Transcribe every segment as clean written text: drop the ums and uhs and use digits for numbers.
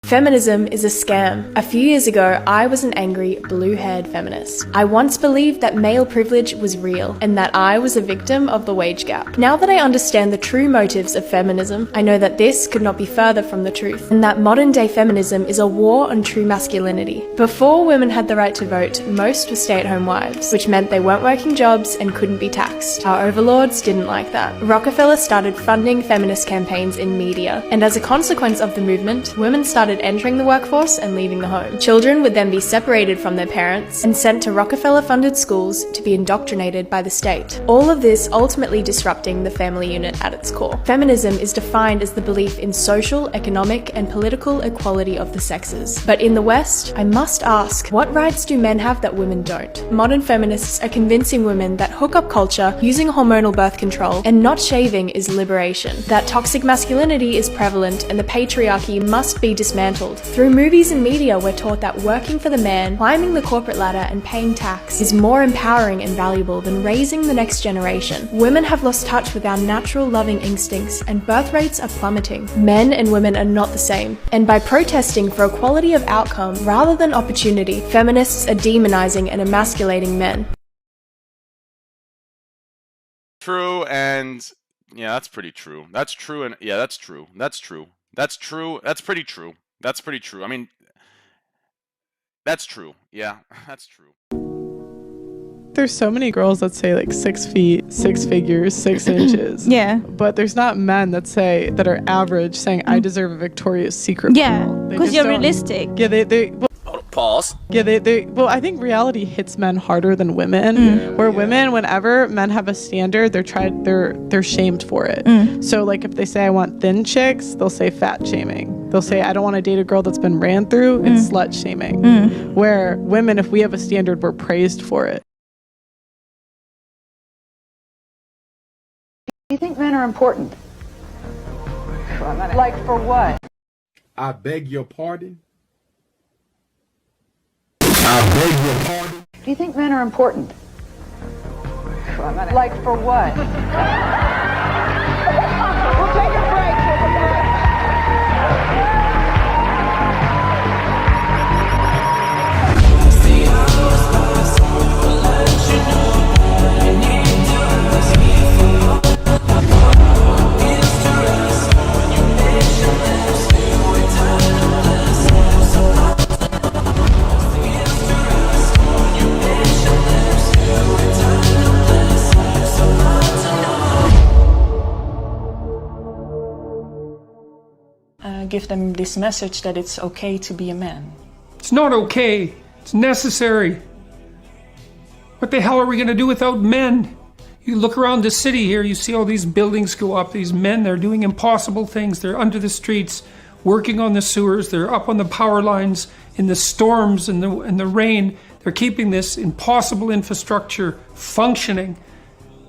Feminism is a scam. A few years ago, I was an angry, blue-haired feminist. I once believed that male privilege was real and that I was a victim of the wage gap. Now that I understand the true motives of feminism, I know that this could not be further from the truth, and that modern-day feminism is a war on true masculinity. Before women had the right to vote, most were stay-at-home wives, which meant they weren't working jobs and couldn't be taxed. Our overlords didn't like that. Rockefeller started funding feminist campaigns in media, and as a consequence of the movement, women started entering the workforce and leaving the home. Children would then be separated from their parents and sent to Rockefeller-funded schools to be indoctrinated by the state. All of this ultimately disrupting the family unit at its core. Feminism is defined as the belief in social, economic, and political equality of the sexes. But in the West, I must ask, what rights do men have that women don't? Modern feminists are convincing women that hookup culture, using hormonal birth control, and not shaving is liberation. That toxic masculinity is prevalent and the patriarchy must be dismantled. Through movies and media, we're taught that working for the man, climbing the corporate ladder, and paying tax is more empowering and valuable than raising the next generation. Women have lost touch with our natural loving instincts, and birth rates are plummeting. Men and women are not the same. And by protesting for equality of outcome rather than opportunity, feminists are demonizing and emasculating men. True, and yeah, that's pretty true. That's true, and yeah, that's true. That's true. That's true. That's pretty true. That's pretty true. I mean, that's true. Yeah, that's true. There's so many girls that say like 6 feet, 6 figures, 6 inches. Yeah. But there's not men that are average saying I deserve a Victoria's Secret. Yeah, because you're realistic. Yeah, well, Pause. Yeah, well, I think reality hits men harder than women. Women, whenever men have a standard, they're shamed for it. So like if they say I want thin chicks, they'll say fat shaming. They'll say I don't want to date a girl that's been ran through. It's slut shaming. Where women, if we have a standard, we're praised for it. Do you think men are important? Like for what? I beg your pardon? I beg your pardon? Do you think men are important? Like for what? We'll take a break. We'll be back. Give them this message that it's okay to be a man. It's not okay. It's necessary. What the hell are we going to do without men? You look around the city here, you see all these buildings go up. These men, they're doing impossible things. They're under the streets, working on the sewers. They're up on the power lines in the storms and the rain. They're keeping this impossible infrastructure functioning.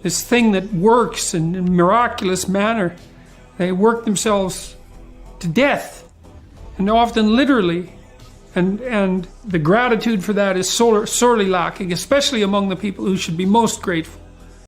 This thing that works in a miraculous manner. They work themselves to death, and often literally, and the gratitude for that is sorely lacking, especially among the people who should be most grateful.